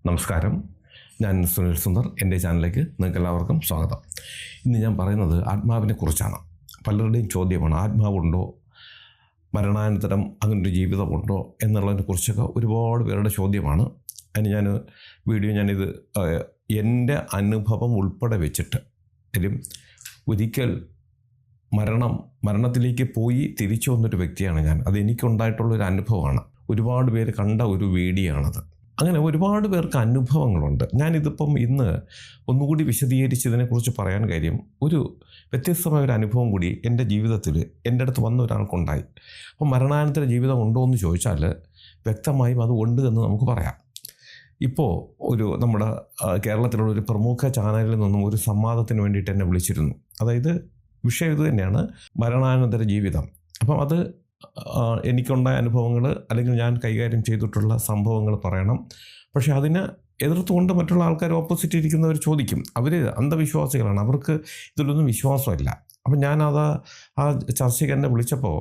നമസ്കാരം, ഞാൻ സുനിൽ സുന്ദർ. എൻ്റെ ചാനലിലേക്ക് നിങ്ങൾക്ക് എല്ലാവർക്കും സ്വാഗതം. ഇന്ന് ഞാൻ പറയുന്നത് ആത്മാവിനെ കുറിച്ചാണ്. പലരുടെയും ചോദ്യമാണ്, ആത്മാവുണ്ടോ, മരണാനന്തരം അങ്ങനൊരു ജീവിതമുണ്ടോ എന്നുള്ളതിനെ കുറിച്ചൊക്കെ ഒരുപാട് പേരുടെ ചോദ്യമാണ്. അതിന് ഞാനിത് എൻ്റെ അനുഭവം ഉൾപ്പെടെ വെച്ചിട്ട് ഒരിക്കൽ മരണത്തിലേക്ക് പോയി തിരിച്ചു വന്നൊരു വ്യക്തിയാണ് ഞാൻ. അത് എനിക്കുണ്ടായിട്ടുള്ളൊരു അനുഭവമാണ്. ഒരുപാട് പേര് കണ്ട ഒരു വീഡിയോ ആണത്. അങ്ങനെ ഒരുപാട് പേർക്ക് അനുഭവങ്ങളുണ്ട്. ഞാനിതിപ്പം ഇന്ന് ഒന്നുകൂടി വിശദീകരിച്ചതിനെക്കുറിച്ച് പറയാൻ കാര്യം, ഒരു വ്യത്യസ്തമായ ഒരു അനുഭവം കൂടി എൻ്റെ ജീവിതത്തിൽ എൻ്റെ അടുത്ത് വന്ന ഒരാൾക്കുണ്ടായി. അപ്പം മരണാനന്തര ജീവിതം ഉണ്ടോ എന്ന് ചോദിച്ചാൽ വ്യക്തമായും അത് ഉണ്ട് എന്ന് നമുക്ക് പറയാം. ഇപ്പോൾ നമ്മുടെ കേരളത്തിലുള്ള ഒരു പ്രമുഖ ചാനലിൽ നിന്നും ഒരു സംവാദത്തിന് വേണ്ടിയിട്ട് എന്നെ വിളിച്ചിരുന്നു. അതായത് വിഷയം ഇത് തന്നെയാണ്, മരണാനന്തര ജീവിതം. അപ്പം അത് എനിക്കുണ്ടായ അനുഭവങ്ങൾ അല്ലെങ്കിൽ ഞാൻ കൈകാര്യം ചെയ്തിട്ടുള്ള സംഭവങ്ങൾ പറയണം. പക്ഷേ അതിനെ എതിർത്തുകൊണ്ട് മറ്റുള്ള ആൾക്കാർ ഓപ്പോസിറ്റ് ഇരിക്കുന്നവർ ചോദിക്കും. അവർ അന്ധവിശ്വാസികളാണ്, അവർക്ക് ഇതിലൊന്നും വിശ്വാസമില്ല. അപ്പം ഞാനത് ആ ചർച്ചയ്ക്ക് എന്നെ വിളിച്ചപ്പോൾ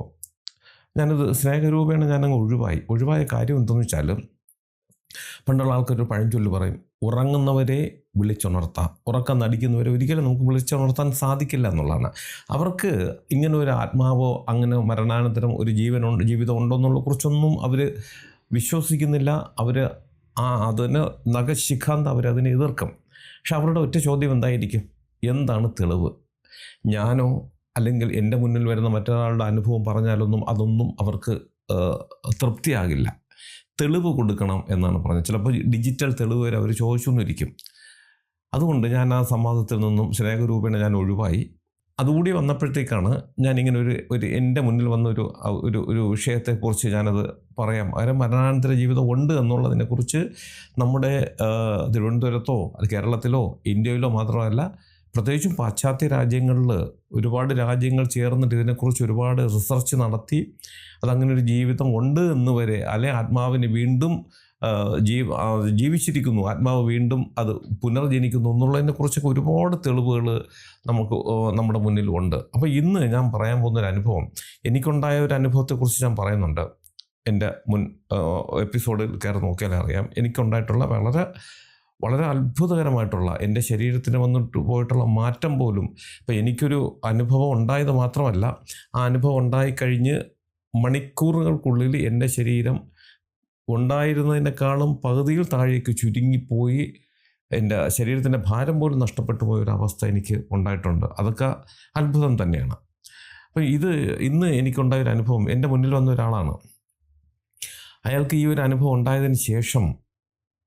ഞാനത് സ്നേഹരൂപേണ ഞാനങ്ങ് ഒഴിവായ കാര്യം എന്തെന്ന് വെച്ചാൽ, പണ്ടുള്ള ആൾക്കാരൊരു പഴഞ്ചൊല്ല് പറയും, ഉറങ്ങുന്നവരെ വിളിച്ചുണർത്താം, ഉറക്കം നടിക്കുന്നവരെ ഒരിക്കലും നമുക്ക് വിളിച്ചുണർത്താൻ സാധിക്കില്ല എന്നുള്ളതാണ്. അവർക്ക് ഇങ്ങനെ ഒരു ആത്മാവോ അങ്ങനെ മരണാനന്തരം ഒരു ജീവിതം ഉണ്ടോ എന്നുള്ള കുറിച്ചൊന്നും അവർ വിശ്വസിക്കുന്നില്ല. അവർ അതിന് നഖശിഖാന്ത് അവരതിനെ എതിർക്കും. പക്ഷെ അവരുടെ ഒറ്റ ചോദ്യം എന്തായിരിക്കും, എന്താണ് തെളിവ്? ഞാനോ അല്ലെങ്കിൽ എൻ്റെ മുന്നിൽ വരുന്ന മറ്റൊരാളുടെ അനുഭവം പറഞ്ഞാലൊന്നും അതൊന്നും അവർക്ക് തൃപ്തിയാകില്ല. തെളിവ് കൊടുക്കണം എന്നാണ് പറഞ്ഞത്. ചിലപ്പോൾ ഡിജിറ്റൽ തെളിവ് വരെ അവർ ചോദിച്ചൊന്നിരിക്കും. അതുകൊണ്ട് ഞാൻ ആ സംവാദത്തിൽ നിന്നും സ്നേഹരൂപേണ ഞാൻ ഒഴിവായി. അതുകൂടി വന്നപ്പോഴത്തേക്കാണ് ഞാനിങ്ങനെ ഒരു എൻ്റെ മുന്നിൽ വന്ന ഒരു വിഷയത്തെക്കുറിച്ച് ഞാനത് പറയാം. അതിന് മരണാനന്തര ജീവിതം ഉണ്ട് എന്നുള്ളതിനെക്കുറിച്ച് നമ്മുടെ തിരുവനന്തപുരത്തോ കേരളത്തിലോ ഇന്ത്യയിലോ മാത്രമല്ല, പ്രത്യേകിച്ചും പാശ്ചാത്യ രാജ്യങ്ങളിൽ ഒരുപാട് രാജ്യങ്ങൾ ചേർന്നിട്ട് ഇതിനെക്കുറിച്ച് ഒരുപാട് റിസർച്ച് നടത്തി അതങ്ങനെ ഒരു ജീവിതം ഉണ്ട് എന്ന് വരെ, അല്ലെ ആത്മാവിന് വീണ്ടും ജീവിച്ചിരിക്കുന്നു, ആത്മാവ് വീണ്ടും അത് പുനർജനിക്കുന്നു എന്നുള്ളതിനെക്കുറിച്ചൊക്കെ ഒരുപാട് തെളിവുകൾ നമ്മുടെ മുന്നിലുണ്ട്. അപ്പോൾ ഇന്ന് ഞാൻ പറയാൻ പോകുന്നൊരു അനുഭവം, എനിക്കുണ്ടായ ഒരു അനുഭവത്തെക്കുറിച്ച് ഞാൻ പറയുന്നുണ്ട്. എൻ്റെ മുൻ എപ്പിസോഡിൽ കയറി നോക്കിയാൽ അറിയാം. എനിക്കുണ്ടായിട്ടുള്ള വളരെ അത്ഭുതകരമായിട്ടുള്ള, എൻ്റെ ശരീരത്തിന് വന്നിട്ട് പോയിട്ടുള്ള മാറ്റം പോലും. ഇപ്പം എനിക്കൊരു അനുഭവം ഉണ്ടായത് മാത്രമല്ല, ആ അനുഭവം ഉണ്ടായിക്കഴിഞ്ഞ് മണിക്കൂറുകൾക്കുള്ളിൽ എൻ്റെ ശരീരം ഉണ്ടായിരുന്നതിനേക്കാളും പകുതിയിൽ താഴേക്ക് ചുരുങ്ങിപ്പോയി, എൻ്റെ ശരീരത്തിൻ്റെ ഭാരം പോലും നഷ്ടപ്പെട്ടു പോയൊരവസ്ഥ എനിക്ക് ഉണ്ടായിട്ടുണ്ട്. അതൊക്കെ അത്ഭുതം തന്നെയാണ്. അപ്പം ഇന്ന് എനിക്കുണ്ടായൊരു അനുഭവം, എൻ്റെ മുന്നിൽ വന്ന ഒരാളാണ്. അയാൾക്ക് ഈ ഒരു അനുഭവം ഉണ്ടായതിന് ശേഷം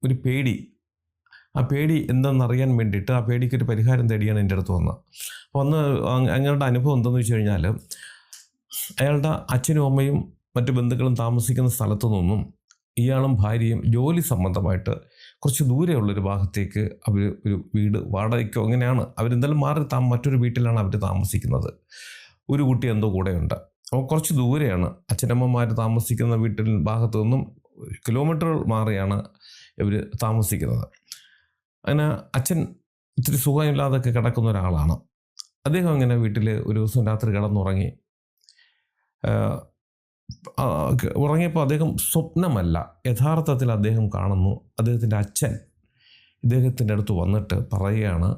ഒരു പേടി, ആ പേടി എന്തെന്നറിയാൻ വേണ്ടിയിട്ട് ആ പേടിക്കൊരു പരിഹാരം തേടിയാണ് എൻ്റെ അടുത്ത് വന്ന് അയാളുടെ അനുഭവം എന്തെന്ന് വെച്ച് കഴിഞ്ഞാൽ, അയാളുടെ അച്ഛനും അമ്മയും മറ്റു ബന്ധുക്കളും താമസിക്കുന്ന സ്ഥലത്തു നിന്നും ഇയാളും ഭാര്യയും ജോലി സംബന്ധമായിട്ട് കുറച്ച് ദൂരെയുള്ളൊരു ഭാഗത്തേക്ക് അവർ ഒരു വീട് വാടകയ്ക്കോ അങ്ങനെയാണ് അവരെന്തായാലും മറ്റൊരു വീട്ടിലാണ് അവർ താമസിക്കുന്നത്. ഒരു കുട്ടി എന്തോ കൂടെയുണ്ട്. അപ്പോൾ കുറച്ച് ദൂരെയാണ് അച്ഛനമ്മമാർ താമസിക്കുന്ന വീട്ടിൽ ഭാഗത്തു നിന്നും കിലോമീറ്ററുകൾ മാറിയാണ് ഇവർ താമസിക്കുന്നത്. അങ്ങനെ അച്ഛൻ ഇത്തിരി സുഖമില്ലാതൊക്കെ കിടക്കുന്ന ഒരാളാണ്. അദ്ദേഹം അങ്ങനെ വീട്ടിൽ ഒരു ദിവസം രാത്രി കിടന്നുറങ്ങി. ഉറങ്ങിയപ്പോൾ അദ്ദേഹം സ്വപ്നമല്ല, യഥാർത്ഥത്തിൽ അദ്ദേഹം കാണുന്നു, അദ്ദേഹത്തിൻ്റെ അച്ഛൻ ഇദ്ദേഹത്തിൻ്റെ അടുത്ത് വന്നിട്ട് പറയുകയാണ്,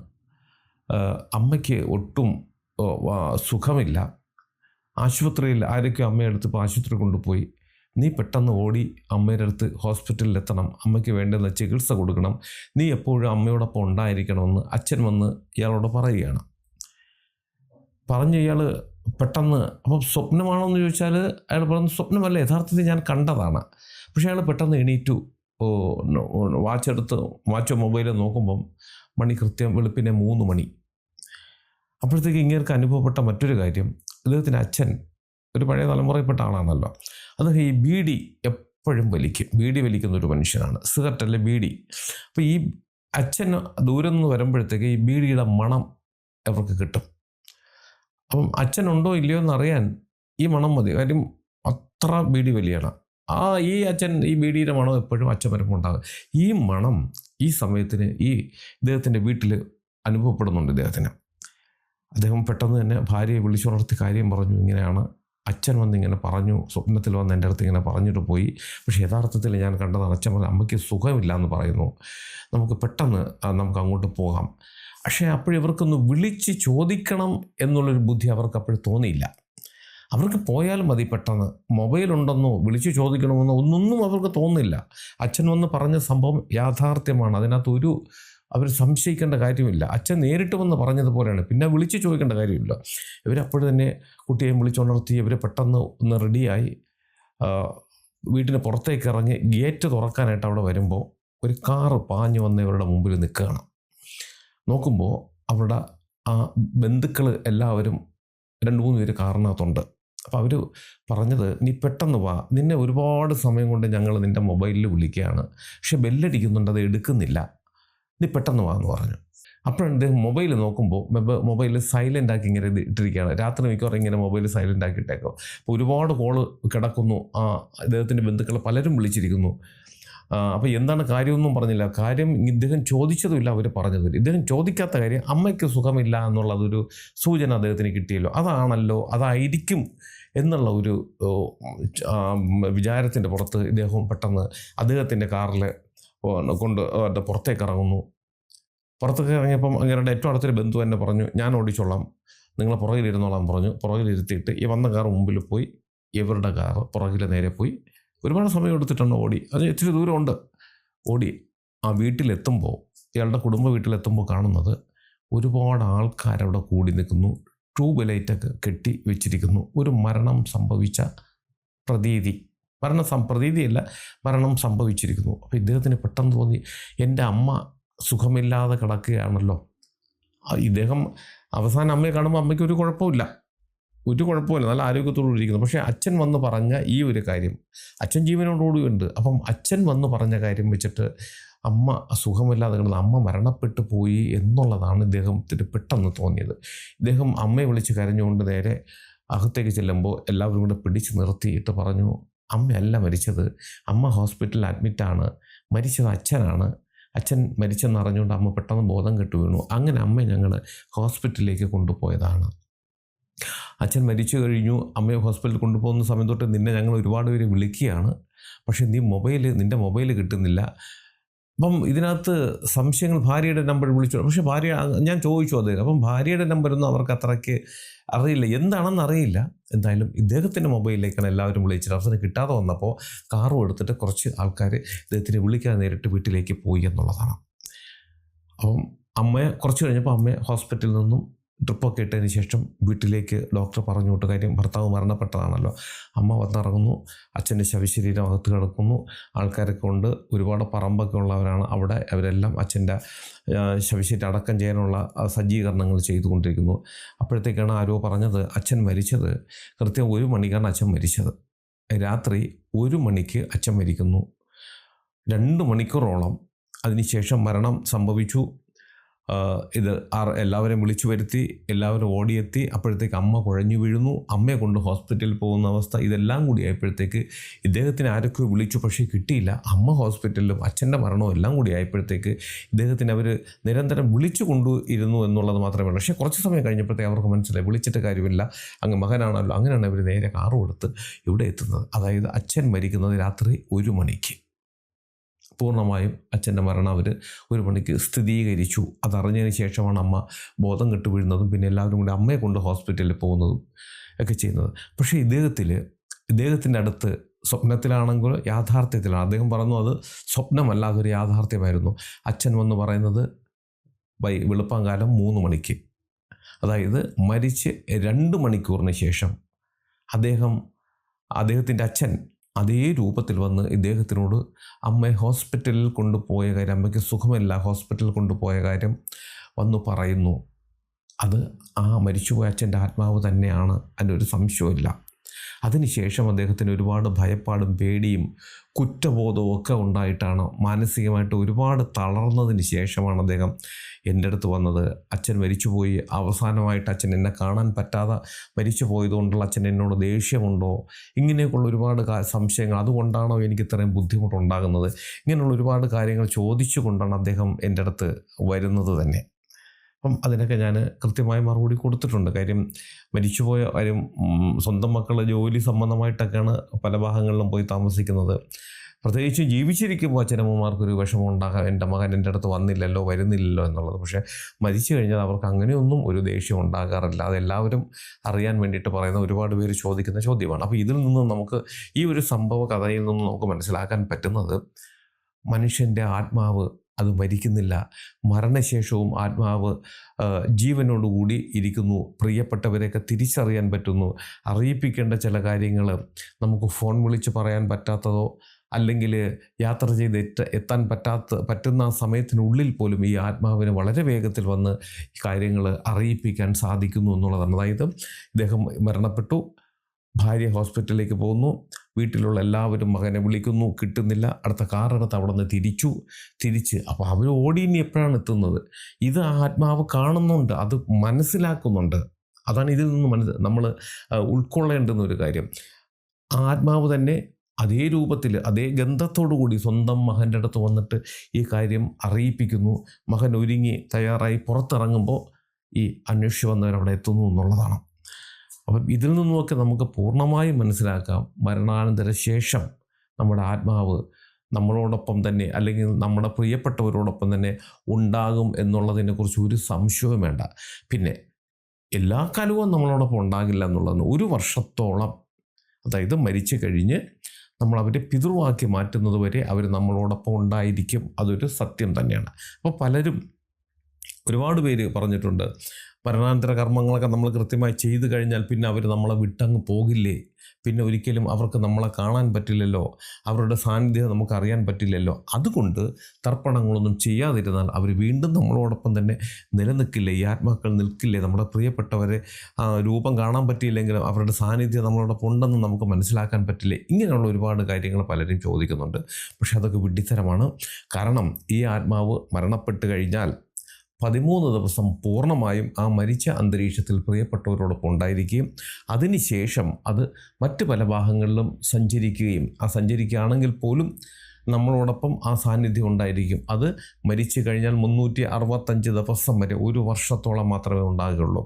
അമ്മയ്ക്ക് ഒട്ടും സുഖമില്ല, ആശുപത്രിയിൽ ആരൊക്കെ അമ്മയെ അടുത്ത് ഇപ്പോൾ ആശുപത്രി കൊണ്ടുപോയി, നീ പെട്ടെന്ന് ഓടി അമ്മയുടെ അടുത്ത് ഹോസ്പിറ്റലിൽ എത്തണം, അമ്മയ്ക്ക് വേണ്ടുന്ന ചികിത്സ കൊടുക്കണം, നീ എപ്പോഴും അമ്മയോടൊപ്പം ഉണ്ടായിരിക്കണമെന്ന് അച്ഛൻ വന്ന് ഇയാളോട് പറയുകയാണ്. പറഞ്ഞ് ഇയാൾ പെട്ടെന്ന്, അപ്പം സ്വപ്നമാണോ എന്ന് ചോദിച്ചാൽ അയാൾ പറഞ്ഞു സ്വപ്നമല്ല, യഥാർത്ഥത്തിൽ ഞാൻ കണ്ടതാണ്. പക്ഷേ അയാൾ പെട്ടെന്ന് എണീറ്റു. വാച്ചോ മൊബൈലോ നോക്കുമ്പം മണി കൃത്യം വെളുപ്പിനെ 3 മണി. അപ്പോഴത്തേക്ക് ഇങ്ങേർക്ക് അനുഭവപ്പെട്ട മറ്റൊരു കാര്യം, അദ്ദേഹത്തിൻ്റെ അച്ഛൻ ഒരു പഴയ തലമുറയിൽപ്പെട്ട ആളാണല്ലോ. അദ്ദേഹം ഈ ബീഡി എപ്പോഴും ബീഡി വലിക്കുന്ന ഒരു മനുഷ്യനാണ്, സിഗരറ്റല്ലേ ബീഡി. അപ്പോൾ ഈ അച്ഛൻ ദൂരം നിന്ന് വരുമ്പോഴത്തേക്ക് ഈ ബീഡിയുടെ മണം അവർക്ക് കിട്ടും. അപ്പം അച്ഛനുണ്ടോ ഇല്ലയോ എന്നറിയാൻ ഈ മണം മതി, കാര്യം അത്ര ബീഡി വലിയാണ്. ഈ അച്ഛൻ ഈ ബീഡിയുടെ മണം എപ്പോഴും അച്ഛൻ വരുമ്പോൾ ഉണ്ടാകും. ഈ മണം ഈ സമയത്തിന് ഇദ്ദേഹത്തിൻ്റെ വീട്ടിൽ അനുഭവപ്പെടുന്നുണ്ട്. അദ്ദേഹം പെട്ടെന്ന് തന്നെ ഭാര്യയെ വിളിച്ചുണർത്തി കാര്യം പറഞ്ഞു, ഇങ്ങനെയാണ് അച്ഛൻ വന്നിങ്ങനെ പറഞ്ഞു, സ്വപ്നത്തിൽ വന്ന് എൻ്റെ അടുത്ത് ഇങ്ങനെ പറഞ്ഞിട്ട് പോയി. പക്ഷേ യഥാർത്ഥത്തിൽ ഞാൻ കണ്ടതാണ് അച്ഛൻ പറഞ്ഞു അമ്മയ്ക്ക് സുഖമില്ല എന്ന് പറയുന്നു, നമുക്ക് പെട്ടെന്ന് നമുക്ക് അങ്ങോട്ട് പോകാം. പക്ഷേ അപ്പോഴിവർക്കൊന്ന് വിളിച്ച് ചോദിക്കണം എന്നുള്ളൊരു ബുദ്ധി അവർക്ക് അപ്പോഴും തോന്നിയില്ല. അവർക്ക് പോയാൽ മതി, പെട്ടെന്ന് മൊബൈലുണ്ടെന്നോ വിളിച്ചു ചോദിക്കണമെന്നോ ഒന്നൊന്നും അവർക്ക് തോന്നില്ല. അച്ഛൻ വന്ന് പറഞ്ഞ സംഭവം യാഥാർത്ഥ്യമാണ്, അതിനകത്ത് അവർ സംശയിക്കേണ്ട കാര്യമില്ല. അച്ഛൻ നേരിട്ട് വന്ന് പറഞ്ഞതുപോലെയാണ്, പിന്നെ വിളിച്ച് ചോദിക്കേണ്ട കാര്യമില്ല. ഇവരപ്പോഴും തന്നെ കുട്ടിയെ വിളിച്ചുണർത്തി ഇവർ പെട്ടെന്ന് ഒന്ന് റെഡിയായി വീട്ടിന് പുറത്തേക്ക് ഇറങ്ങി ഗേറ്റ് തുറക്കാനായിട്ട് അവിടെ വരുമ്പോൾ ഒരു കാറ് പാഞ്ഞു വന്ന് ഇവരുടെ മുമ്പിൽ നിൽക്കുകയാണ്. നോക്കുമ്പോൾ അവിടെ ആ ബന്ധുക്കൾ എല്ലാവരും 2-3 പേര് കാറിനകത്തുണ്ട്. അപ്പോൾ അവർ പറഞ്ഞത്, നീ പെട്ടെന്ന് വാ, നിന്നെ ഒരുപാട് സമയം കൊണ്ട് ഞങ്ങൾ നിൻ്റെ മൊബൈലിൽ വിളിക്കുകയാണ്, പക്ഷെ ബെല്ലടിക്കുന്നുണ്ട്, അത് എടുക്കുന്നില്ല, നീ പെട്ടെന്ന് വാ എന്ന് പറഞ്ഞു. അപ്പോഴാണ് ഇദ്ദേഹം മൊബൈൽ നോക്കുമ്പോൾ മൊബൈൽ സൈലൻ്റ് ആക്കി ഇങ്ങനെ ഇട്ടിരിക്കുകയാണ്. രാത്രി മിക്കവാറും ഇങ്ങനെ മൊബൈൽ സൈലൻ്റ് ആക്കി ഇട്ടേക്കും. അപ്പോൾ ഒരുപാട് കോള് കിടക്കുന്നു. ഇദ്ദേഹത്തിൻ്റെ ബന്ധുക്കൾ പലരും വിളിച്ചിരിക്കുന്നു. അപ്പോൾ എന്താണ് കാര്യമൊന്നും പറഞ്ഞില്ല. കാര്യം ഇദ്ദേഹം ചോദിച്ചതുമില്ല, അവർ പറഞ്ഞതുമില്ല. ഇദ്ദേഹം ചോദിക്കാത്ത കാര്യം അമ്മയ്ക്ക് സുഖമില്ല എന്നുള്ളതൊരു സൂചന അദ്ദേഹത്തിന് കിട്ടിയല്ലോ, അതായിരിക്കും എന്നുള്ള ഒരു വിചാരത്തിൻ്റെ പുറത്ത് ഇദ്ദേഹം പെട്ടെന്ന് അദ്ദേഹത്തിൻ്റെ കാറിൽ കൊണ്ട് പുറത്തേക്ക് ഇറങ്ങുന്നു. പുറത്തേക്ക് ഇറങ്ങിയപ്പം അങ്ങനെയുടെ ഏറ്റവും അടുത്തൊരു ബന്ധു തന്നെ പറഞ്ഞു, ഞാൻ ഓടിച്ചോളാം, നിങ്ങളെ പുറകിലിരുന്നോളാം പറഞ്ഞു. പുറകിലിരുത്തിയിട്ട് ഈ വന്ന കാർ മുമ്പിൽ പോയി, ഇവരുടെ കാറ് പുറകിൽ നേരെ പോയി. ഒരുപാട് സമയം എടുത്തിട്ടുണ്ട് ഓടി, അത് ഇത്തിരി ദൂരമുണ്ട്. ഓടി ആ വീട്ടിലെത്തുമ്പോൾ, ഇയാളുടെ കുടുംബ വീട്ടിലെത്തുമ്പോൾ കാണുന്നത് ഒരുപാട് ആൾക്കാരവിടെ കൂടി നിൽക്കുന്നു. ട്യൂബ് ലൈറ്റൊക്കെ കെട്ടി വെച്ചിരിക്കുന്നു. ഒരു മരണം സംഭവിച്ച പ്രതീതി, പ്രതീതിയല്ല, മരണം സംഭവിച്ചിരിക്കുന്നു. അപ്പോൾ ഇദ്ദേഹത്തിന് പെട്ടെന്ന് തോന്നി, എൻ്റെ അമ്മ സുഖമില്ലാതെ കിടക്കുകയാണല്ലോ. ഇദ്ദേഹം അവസാനം അമ്മയെ കാണുമ്പോൾ അമ്മയ്ക്ക് ഒരു കുഴപ്പമില്ല, നല്ല ആരോഗ്യത്തോടു ഇരിക്കുന്നു. പക്ഷേ അച്ഛൻ വന്ന് പറഞ്ഞ ഈ ഒരു കാര്യം, അച്ഛൻ ജീവനോടുകൂടിയുണ്ട്. അപ്പം അച്ഛൻ വന്ന് പറഞ്ഞ കാര്യം വെച്ചിട്ട് അമ്മ സുഖമില്ലാതെ കിടന്ന് അമ്മ മരണപ്പെട്ടു പോയി എന്നുള്ളതാണ് ഇദ്ദേഹത്തിന് പെട്ടെന്ന് തോന്നിയത്. ഇദ്ദേഹം അമ്മയെ വിളിച്ച് കരഞ്ഞുകൊണ്ട് നേരെ അകത്തേക്ക് ചെല്ലുമ്പോൾ എല്ലാവരും കൂടെ പിടിച്ച് നിർത്തിയിട്ട് പറഞ്ഞു, അമ്മയല്ല മരിച്ചത്, അമ്മ ഹോസ്പിറ്റലിൽ അഡ്മിറ്റാണ്, മരിച്ചത് അച്ഛനാണ്. അച്ഛൻ മരിച്ചെന്ന് അറിഞ്ഞുകൊണ്ട് അമ്മ പെട്ടെന്ന് ബോധം കെട്ടു വീണു. അങ്ങനെ അമ്മയെ ഞങ്ങൾ ഹോസ്പിറ്റലിലേക്ക് കൊണ്ടുപോയതാണ്. അച്ഛൻ മരിച്ചു കഴിഞ്ഞു, അമ്മയെ ഹോസ്പിറ്റലിൽ കൊണ്ടുപോകുന്ന സമയം തൊട്ട് നിന്നെ ഞങ്ങൾ ഒരുപാട് പേര് വിളിക്കുകയാണ്, പക്ഷേ നിൻ്റെ മൊബൈൽ കിട്ടുന്നില്ല. അപ്പം ഇതിനകത്ത് സംശയങ്ങൾ, ഭാര്യയുടെ നമ്പർ വിളിച്ചു, പക്ഷേ ഞാൻ ചോദിച്ചു അദ്ദേഹം, അപ്പം ഭാര്യയുടെ നമ്പരൊന്നും അവർക്ക് അത്രയ്ക്ക് അറിയില്ല, എന്താണെന്ന് അറിയില്ല. എന്തായാലും ഇദ്ദേഹത്തിൻ്റെ മൊബൈലിലേക്കാണ് എല്ലാവരും വിളിച്ചത്. അവസാനം കിട്ടാതെ വന്നപ്പോൾ കാറും എടുത്തിട്ട് കുറച്ച് ആൾക്കാർ ഇദ്ദേഹത്തിനെ വിളിക്കാൻ നേരിട്ട് വീട്ടിലേക്ക് പോയി എന്നുള്ളതാണ്. അപ്പം കുറച്ച് കഴിഞ്ഞപ്പോൾ അമ്മയെ ഹോസ്പിറ്റലിൽ നിന്നും ട്രിപ്പൊക്കെ ഇട്ടതിന് ശേഷം വീട്ടിലേക്ക് ഡോക്ടർ പറഞ്ഞു വിട്ട കാര്യം, ഭർത്താവ് മരണപ്പെട്ടതാണല്ലോ. അമ്മ വന്നിറങ്ങുന്നു, അച്ഛൻ്റെ ശവശരീരം അകത്ത് കിടക്കുന്നു. ആൾക്കാരൊക്കെ ഉണ്ട്, ഒരുപാട് പറമ്പൊക്കെ ഉള്ളവരാണ് അവിടെ. അവരെല്ലാം അച്ഛൻ്റെ ശവശരീരം അടക്കം ചെയ്യാനുള്ള സജ്ജീകരണങ്ങൾ ചെയ്തുകൊണ്ടിരിക്കുന്നു. അപ്പോഴത്തേക്കാണ് ആരോ പറഞ്ഞത്, അച്ഛൻ മരിച്ചത് കൃത്യം 1 മണിക്കാണ് അച്ഛൻ മരിച്ചത്. രാത്രി 1 മണിക്ക് അച്ഛൻ മരിക്കുന്നു. 2 മണിക്കൂറോളം അതിനുശേഷം മരണം സംഭവിച്ചു. ഇത് എല്ലാവരെയും വിളിച്ചു വരുത്തി, എല്ലാവരും ഓടിയെത്തി. അപ്പോഴത്തേക്ക് അമ്മ കുഴഞ്ഞു വീഴുന്നു, അമ്മയെ കൊണ്ട് ഹോസ്പിറ്റലിൽ പോകുന്ന അവസ്ഥ. ഇതെല്ലാം കൂടി ആയപ്പോഴത്തേക്ക് ഇദ്ദേഹത്തിന് ആരൊക്കെ വിളിച്ചു, പക്ഷേ കിട്ടിയില്ല. അമ്മ ഹോസ്പിറ്റലിലും അച്ഛൻ്റെ മരണവും എല്ലാം കൂടി ആയപ്പോഴത്തേക്ക് ഇദ്ദേഹത്തിന് അവർ നിരന്തരം വിളിച്ചു കൊണ്ടുയിരുന്നു എന്നുള്ളത് മാത്രമേ ഉള്ളൂ. പക്ഷേ കുറച്ച് സമയം കഴിഞ്ഞപ്പോഴത്തേക്ക് അവർക്ക് മനസ്സിലായി, വിളിച്ചിട്ട് കാര്യമില്ല, അങ്ങ് മകനാണല്ലോ. അങ്ങനെയാണ് അവർ നേരെ കാറും എടുത്ത് ഇവിടെ എത്തുന്നത്. അതായത് അച്ഛൻ മരിക്കുന്നത് രാത്രി 1 മണിക്ക്. പൂർണ്ണമായും അച്ഛൻ്റെ മരണം അവർ 1 മണിക്ക് സ്ഥിരീകരിച്ചു. അതറിഞ്ഞതിന് ശേഷമാണ് അമ്മ ബോധം കെട്ട് വീഴുന്നതും പിന്നെ എല്ലാവരും കൂടി അമ്മയെ കൊണ്ട് ഹോസ്പിറ്റലിൽ പോകുന്നതും ഒക്കെ ചെയ്യുന്നത്. പക്ഷേ ഇദ്ദേഹത്തിൻ്റെ അടുത്ത് സ്വപ്നത്തിലാണെങ്കിൽ യാഥാർത്ഥ്യത്തിലാണ്. അദ്ദേഹം പറഞ്ഞു അത് സ്വപ്നമല്ല, അതൊരു യാഥാർത്ഥ്യമായിരുന്നു. അച്ഛൻ വന്ന് പറയുന്നത് വെളുപ്പാങ്കാലം 3 മണിക്ക്, അതായത് മരിച്ച് 2 മണിക്കൂറിന് ശേഷം അദ്ദേഹത്തിൻ്റെ അച്ഛൻ അതേ രൂപത്തിൽ വന്ന് ഇദ്ദേഹത്തിനോട് അമ്മയെ ഹോസ്പിറ്റലിൽ കൊണ്ടുപോയ കാര്യം, അമ്മയ്ക്ക് സുഖമില്ല, ഹോസ്പിറ്റലിൽ കൊണ്ടുപോയ കാര്യം വന്നു പറയുന്നു. അത് മരിച്ചുപോയ അച്ഛൻ്റെ ആത്മാവ് തന്നെയാണ്, അതിനൊരു സംശയമില്ല. അതിനുശേഷം അദ്ദേഹത്തിന് ഒരുപാട് ഭയപ്പാടും പേടിയും കുറ്റബോധവും ഒക്കെ ഉണ്ടായിട്ടാണ്, മാനസികമായിട്ട് ഒരുപാട് തളർന്നതിന് ശേഷമാണ് അദ്ദേഹം എൻ്റെ അടുത്ത് വന്നത്. അച്ഛൻ മരിച്ചുപോയി, അവസാനമായിട്ട് അച്ഛൻ എന്നെ കാണാൻ പറ്റാതെ മരിച്ചു പോയതുകൊണ്ടുള്ള അച്ഛൻ എന്നോട് ദേഷ്യമുണ്ടോ, ഇങ്ങനെയൊക്കെയുള്ള ഒരുപാട് സംശയങ്ങൾ, അതുകൊണ്ടാണോ എനിക്ക് ഇത്രയും ബുദ്ധിമുട്ടുണ്ടാകുന്നത്, ഇങ്ങനെയുള്ള ഒരുപാട് കാര്യങ്ങൾ ചോദിച്ചു കൊണ്ടാണ് അദ്ദേഹം എൻ്റെ അടുത്ത് വരുന്നത് തന്നെ. അപ്പം അതിനൊക്കെ ഞാൻ കൃത്യമായ മറുപടി കൊടുത്തിട്ടുണ്ട്. കാര്യം മരിച്ചുപോയ കാര്യം സ്വന്തം മക്കൾ ജോലി സംബന്ധമായിട്ടൊക്കെയാണ് പല ഭാഗങ്ങളിലും പോയി താമസിക്കുന്നത്. പ്രത്യേകിച്ച് ജീവിച്ചിരിക്കുമ്പോൾ അച്ഛനമ്മമാർക്കൊരു വിഷമം ഉണ്ടാകാം, എൻ്റെ മകൻ എൻ്റെ അടുത്ത് വന്നില്ലല്ലോ, വരുന്നില്ലല്ലോ എന്നുള്ളത്. പക്ഷേ മരിച്ചു കഴിഞ്ഞാൽ അവർക്ക് അങ്ങനെയൊന്നും ഒരു ദേഷ്യം ഉണ്ടാകാറില്ല. അതെല്ലാവരും അറിയാൻ വേണ്ടിയിട്ട് പറയുന്ന ഒരുപാട് പേര് ചോദിക്കുന്ന ചോദ്യമാണ്. അപ്പോൾ ഇതിൽ നിന്നും നമുക്ക് ഈ ഒരു സംഭവ കഥയിൽ നിന്നും നമുക്ക് മനസ്സിലാക്കാൻ പറ്റുന്നത് മനുഷ്യൻ്റെ ആത്മാവ് അത് മരിക്കുന്നില്ല. മരണശേഷവും ആത്മാവ് ജീവനോടുകൂടി ഇരിക്കുന്നു. പ്രിയപ്പെട്ടവരെയൊക്കെ തിരിച്ചറിയാൻ പറ്റുന്നു. അറിയിപ്പിക്കേണ്ട ചില കാര്യങ്ങൾ നമുക്ക് ഫോൺ വിളിച്ച് പറയാൻ പറ്റാത്തതോ അല്ലെങ്കിൽ യാത്ര ചെയ്ത് എത്താൻ പറ്റുന്ന സമയത്തിനുള്ളിൽ പോലും ഈ ആത്മാവിന് വളരെ വേഗത്തിൽ വന്ന് കാര്യങ്ങൾ അറിയിപ്പിക്കാൻ സാധിക്കുന്നു എന്നുള്ളതാണ്. അതായത് ഇദ്ദേഹം മരണപ്പെട്ടു, ഭാര്യ ഹോസ്പിറ്റലിലേക്ക് പോകുന്നു, വീട്ടിലുള്ള എല്ലാവരും മകനെ വിളിക്കുന്നു, കിട്ടുന്നില്ല, അടുത്ത കാറെടുത്ത് അവിടെ നിന്ന് തിരിച്ച് അപ്പോൾ അവർ ഓടി ഇനി എപ്പോഴാണ് എത്തുന്നത്? ഇത് ആത്മാവ് കാണുന്നുണ്ട്, അത് മനസ്സിലാക്കുന്നുണ്ട്. അതാണ് ഇതിൽ നിന്ന് നമ്മൾ ഉൾക്കൊള്ളേണ്ടുന്ന ഒരു കാര്യം. ആത്മാവ് തന്നെ അതേ രൂപത്തിൽ അതേ ഗന്ധത്തോടു കൂടി സ്വന്തം മകൻ്റെ അടുത്ത് വന്നിട്ട് ഈ കാര്യം അറിയിപ്പിക്കുന്നു. മകൻ ഒരുങ്ങി തയ്യാറായി പുറത്തിറങ്ങുമ്പോൾ ഈ അന്വേഷിച്ച് വന്നവരവിടെ എത്തുന്നു എന്നുള്ളതാണ്. അപ്പം ഇതിൽ നിന്നുമൊക്കെ നമുക്ക് പൂർണ്ണമായും മനസ്സിലാക്കാം മരണാനന്തര ശേഷം നമ്മുടെ ആത്മാവ് നമ്മളോടൊപ്പം തന്നെ അല്ലെങ്കിൽ നമ്മുടെ പ്രിയപ്പെട്ടവരോടൊപ്പം തന്നെ ഉണ്ടാകും എന്നുള്ളതിനെക്കുറിച്ച് ഒരു സംശയവും വേണ്ട. പിന്നെ എല്ലാ കാലവും നമ്മളോടൊപ്പം ഉണ്ടാകില്ല എന്നുള്ളതാണ്. 1 വർഷത്തോളം, അതായത് മരിച്ചു കഴിഞ്ഞ് നമ്മൾ അവരെ പിതൃവാക്കി മാറ്റുന്നത് വരെ അവർ നമ്മളോടൊപ്പം ഉണ്ടായിരിക്കും. അതൊരു സത്യം തന്നെയാണ്. അപ്പോൾ പലരും ഒരുപാട് പേര് പറഞ്ഞിട്ടുണ്ട്, മരണാനന്തര കർമ്മങ്ങളൊക്കെ നമ്മൾ കൃത്യമായി ചെയ്തു കഴിഞ്ഞാൽ പിന്നെ അവർ നമ്മളെ വിട്ടങ്ങ് പോകില്ലേ, പിന്നെ ഒരിക്കലും അവർക്ക് നമ്മളെ കാണാൻ പറ്റില്ലല്ലോ, അവരുടെ സാന്നിധ്യം നമുക്ക് അറിയാൻ പറ്റില്ലല്ലോ, അതുകൊണ്ട് തർപ്പണങ്ങളൊന്നും ചെയ്യാതിരുന്നാൽ അവർ വീണ്ടും നമ്മളോടൊപ്പം തന്നെ നിലനിൽക്കില്ലേ, ഈ ആത്മാക്കൾ നിൽക്കില്ലേ, നമ്മുടെ പ്രിയപ്പെട്ടവരെ രൂപം കാണാൻ പറ്റിയില്ലെങ്കിലും അവരുടെ സാന്നിധ്യം നമ്മളോടൊപ്പം ഉണ്ടെന്ന് നമുക്ക് മനസ്സിലാക്കാൻ പറ്റില്ലേ? ഇങ്ങനെയുള്ള ഒരുപാട് കാര്യങ്ങൾ പലരും ചോദിക്കുന്നുണ്ട്. പക്ഷെ അതൊക്കെ വിഡ്ഢിത്തരമാണ്. കാരണം ഈ ആത്മാവ് മരണപ്പെട്ട് കഴിഞ്ഞാൽ 13 ദിവസം പൂർണ്ണമായും ആ മരിച്ച അന്തരീക്ഷത്തിൽ പ്രിയപ്പെട്ടവരോടൊപ്പം ഉണ്ടായിരിക്കുകയും അതിനുശേഷം അത് മറ്റ് പല ഭാഗങ്ങളിലും സഞ്ചരിക്കുകയും സഞ്ചരിക്കുകയാണെങ്കിൽ പോലും നമ്മളോടൊപ്പം ആ സാന്നിധ്യം ഉണ്ടായിരിക്കും. അത് മരിച്ചു കഴിഞ്ഞാൽ 365 ദിവസം വരെ 1 വർഷത്തോളം മാത്രമേ ഉണ്ടാകുകയുള്ളൂ.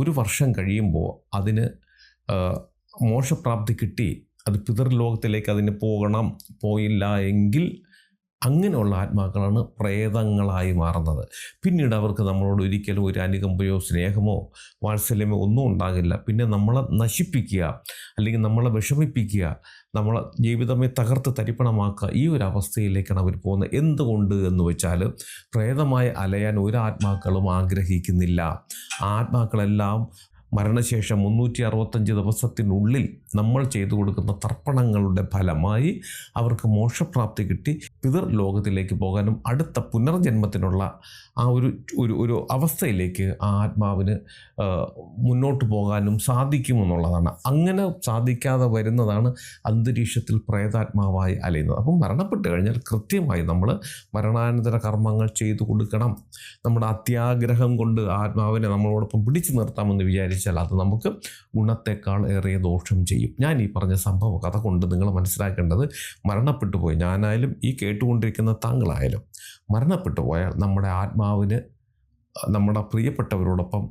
1 വർഷം കഴിയുമ്പോൾ അതിന് മോക്ഷപ്രാപ്തി കിട്ടി, അത് പിതൃലോകത്തിലേക്ക് അതിന് പോയില്ല എങ്കിൽ അങ്ങനെയുള്ള ആത്മാക്കളാണ് പ്രേതങ്ങളായി മാറുന്നത്. പിന്നീട് അവർക്ക് നമ്മളോട് ഒരിക്കലും ഒരു അനുകമ്പയോ സ്നേഹമോ വാത്സല്യമോ ഒന്നും ഉണ്ടാകില്ല. പിന്നെ നമ്മളെ നശിപ്പിക്കുക അല്ലെങ്കിൽ നമ്മളെ വിഷമിപ്പിക്കുക, നമ്മളെ ജീവിതമേ തകർത്ത് തരിപ്പണമാക്കുക, ഈ ഒരു അവസ്ഥയിലേക്കാണ് അവർ പോകുന്നത്. എന്തുകൊണ്ട് എന്ന് വെച്ചാൽ പ്രേതമായി അലയാൻ ഒരു ആത്മാക്കളും ആഗ്രഹിക്കുന്നില്ല. ആത്മാക്കളെല്ലാം മരണശേഷം 365 ദിവസത്തിനുള്ളിൽ നമ്മൾ ചെയ്തു കൊടുക്കുന്ന തർപ്പണങ്ങളുടെ ഫലമായി അവർക്ക് മോക്ഷപ്രാപ്തി കിട്ടി പിതൃലോകത്തിലേക്ക് പോകാനും അടുത്ത പുനർജന്മത്തിനുള്ള ആ ഒരു അവസ്ഥയിലേക്ക് ആ ആത്മാവിന് മുന്നോട്ട് പോകാനും സാധിക്കുമെന്നുള്ളതാണ്. അങ്ങനെ സാധിക്കാതെ വരുന്നതാണ് അന്തരീക്ഷത്തിൽ പ്രേതാത്മാവായി അലയുന്നത്. അപ്പം മരണപ്പെട്ട് കഴിഞ്ഞാൽ കൃത്യമായി നമ്മൾ മരണാനന്തര കർമ്മങ്ങൾ ചെയ്തു കൊടുക്കണം. നമ്മുടെ അത്യാഗ്രഹം കൊണ്ട് ആത്മാവിനെ നമ്മളോടൊപ്പം പിടിച്ചു നിർത്താമെന്ന് വിചാരിച്ചാൽ അത് നമുക്ക് ഗുണത്തെക്കാൾ ഏറെ ദോഷം ചെയ്യും. ഞാൻ ഈ പറഞ്ഞ സംഭവ കഥ കൊണ്ട് നിങ്ങൾ മനസ്സിലാക്കേണ്ടത്, മരണപ്പെട്ടു പോയി ഞാനായാലും ഈ കേട്ടുകൊണ്ടിരിക്കുന്ന താങ്കളായാലും മരണപ്പെട്ടു പോയാൽ നമ്മുടെ ആത്മാവിന് നമ്മുടെ പ്രിയപ്പെട്ടവരോടൊപ്പം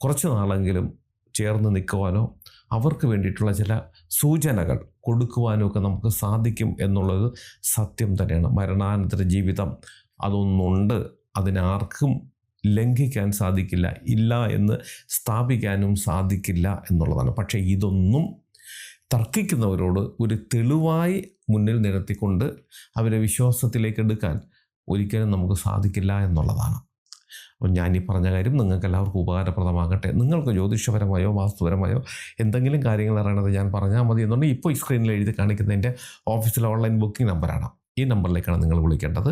കുറച്ച് നാളെങ്കിലും ചേർന്ന് നിൽക്കുവാനോ അവർക്ക് വേണ്ടിയിട്ടുള്ള ചില സൂചനകൾ കൊടുക്കുവാനോ ഒക്കെ നമുക്ക് സാധിക്കും എന്നുള്ളത് സത്യം തന്നെയാണ്. മരണാനന്തര ജീവിതം അതൊന്നുണ്ട്, അതിനാർക്കും ലംഘിക്കാൻ സാധിക്കില്ല, ഇല്ല എന്ന് സ്ഥാപിക്കാനും സാധിക്കില്ല എന്നുള്ളതാണ്. പക്ഷേ ഇതൊന്നും തർക്കിക്കുന്നവരോട് ഒരു തെളിവായി മുന്നിൽ നിരത്തിക്കൊണ്ട് അവരെ വിശ്വാസത്തിലേക്ക് എടുക്കാൻ ഒരിക്കലും നമുക്ക് സാധിക്കില്ല എന്നുള്ളതാണ്. അപ്പോൾ ഞാൻ ഈ പറഞ്ഞ കാര്യം നിങ്ങൾക്ക് എല്ലാവർക്കും ഉപകാരപ്രദമാകട്ടെ. നിങ്ങൾക്ക് ജ്യോതിഷപരമായോ വാസ്തുപരമായോ എന്തെങ്കിലും കാര്യങ്ങൾ അറിയണത് ഞാൻ പറഞ്ഞാൽ മതി എന്നുണ്ടെങ്കിൽ ഇപ്പോൾ ഈ സ്ക്രീനിൽ എഴുതി കാണിക്കുന്നതിൻ്റെ ഓഫീസിലെ ഓൺലൈൻ ബുക്കിംഗ് നമ്പറാണ്. ഈ നമ്പറിലേക്കാണ് നിങ്ങൾ വിളിക്കേണ്ടത്.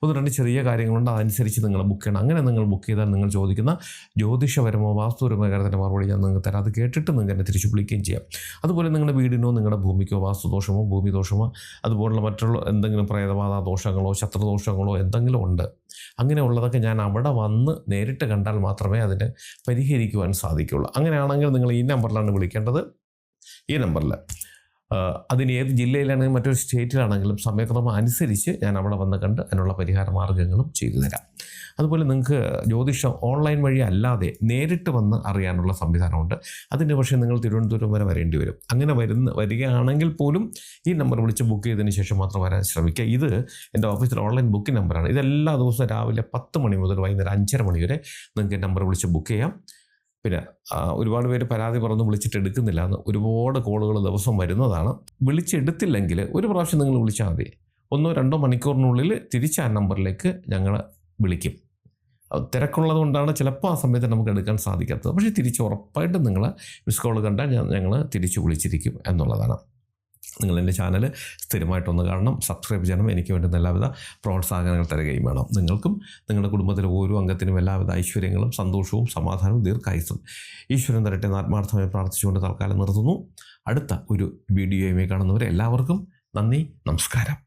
1-2 ചെറിയ കാര്യങ്ങളുണ്ട്, അതനുസരിച്ച് നിങ്ങൾ ബുക്ക് ചെയ്യണം. അങ്ങനെ നിങ്ങൾ ബുക്ക് ചെയ്താൽ നിങ്ങൾ ചോദിക്കുന്ന ജ്യോതിഷപരമോ വാസ്തുപരമോ കാര്യത്തിൻ്റെ മറുപടി ഞാൻ നിങ്ങൾക്ക് തരാം. അത് കേട്ടിട്ട് നിങ്ങൾക്ക് എന്നെ തിരിച്ച് വിളിക്കുകയും ചെയ്യാം. അതുപോലെ നിങ്ങളുടെ വീടിനോ നിങ്ങളുടെ ഭൂമിക്കോ വാസ്തുദോഷമോ ഭൂമിദോഷമോ അതുപോലുള്ള മറ്റുള്ള എന്തെങ്കിലും പ്രേതബാധ ദോഷങ്ങളോ ശത്രുദോഷങ്ങളോ എന്തെങ്കിലും ഉണ്ട്, അങ്ങനെയുള്ളതൊക്കെ ഞാൻ അവിടെ വന്ന് നേരിട്ട് കണ്ടാൽ മാത്രമേ അതിനെ പരിഹരിക്കുവാൻ സാധിക്കുകയുള്ളൂ. അങ്ങനെയാണെങ്കിൽ നിങ്ങൾ ഈ നമ്പറിലാണ് വിളിക്കേണ്ടത്. ഈ നമ്പറിൽ അതിന് ഏത് ജില്ലയിലാണെങ്കിലും മറ്റൊരു സ്റ്റേറ്റിലാണെങ്കിലും സമയക്രമം അനുസരിച്ച് ഞാൻ അവിടെ വന്ന് കണ്ട് അതിനുള്ള പരിഹാര മാർഗ്ഗങ്ങളും ചെയ്തു തരാം. അതുപോലെ നിങ്ങൾക്ക് ജ്യോതിഷം ഓൺലൈൻ വഴി അല്ലാതെ നേരിട്ട് വന്ന് അറിയാനുള്ള സംവിധാനമുണ്ട്. അതിന് പക്ഷേ നിങ്ങൾ തിരുവനന്തപുരം വരെ വരേണ്ടി വരും. അങ്ങനെ വരികയാണെങ്കിൽ പോലും ഈ നമ്പർ വിളിച്ച് ബുക്ക് ചെയ്തതിന് ശേഷം മാത്രം വരാൻ ശ്രമിക്കുക. ഇത് എൻ്റെ ഓഫീസിലെ ഓൺലൈൻ ബുക്കിംഗ് നമ്പറാണ്. ഇതെല്ലാ ദിവസവും രാവിലെ 10 മണി മുതൽ വൈകുന്നേരം 5:30 മണി വരെ നിങ്ങൾക്ക് നമ്പർ വിളിച്ച് ബുക്ക് ചെയ്യാം. പിന്നെ ഒരുപാട് പേര് പരാതി പറഞ്ഞ് വിളിച്ചിട്ട് എടുക്കുന്നില്ല എന്ന്. ഒരുപാട് കോളുകൾ ദിവസം വരുന്നതാണ്. വിളിച്ചെടുത്തില്ലെങ്കിൽ ഒരു പ്രാവശ്യം നിങ്ങൾ വിളിച്ചാൽ മതി. 1-2 മണിക്കൂറിനുള്ളിൽ തിരിച്ച് ആ നമ്പറിലേക്ക് ഞങ്ങൾ വിളിക്കും. തിരക്കുള്ളത് കൊണ്ടാണ് ചിലപ്പോൾ ആ സമയത്ത് നമുക്ക് എടുക്കാൻ സാധിക്കാത്തത്. പക്ഷേ തിരിച്ച് ഉറപ്പായിട്ടും നിങ്ങൾ മിസ് കോൾ കണ്ടാൽ ഞങ്ങൾ തിരിച്ച് വിളിച്ചിരിക്കും എന്നുള്ളതാണ്. നിങ്ങൾ എൻ്റെ ചാനൽ സ്ഥിരമായിട്ടൊന്ന് കാണണം, സബ്സ്ക്രൈബ് ചെയ്യണം. എനിക്ക് വേണ്ടുന്ന എല്ലാവിധ പ്രോത്സാഹനങ്ങൾ തരികയും വേണം. നിങ്ങൾക്കും നിങ്ങളുടെ കുടുംബത്തിലെ ഓരോ അംഗത്തിനും എല്ലാവിധ ഐശ്വര്യങ്ങളും സന്തോഷവും സമാധാനവും ദീർഘായുസ്സും ഈശ്വരൻ തരട്ടെ എന്ന് ആത്മാർത്ഥമായി പ്രാർത്ഥിച്ചുകൊണ്ട് തൽക്കാലം നിർത്തുന്നു. അടുത്ത ഒരു വീഡിയോയുമായി കാണുന്നവരെ എല്ലാവർക്കും നന്ദി, നമസ്കാരം.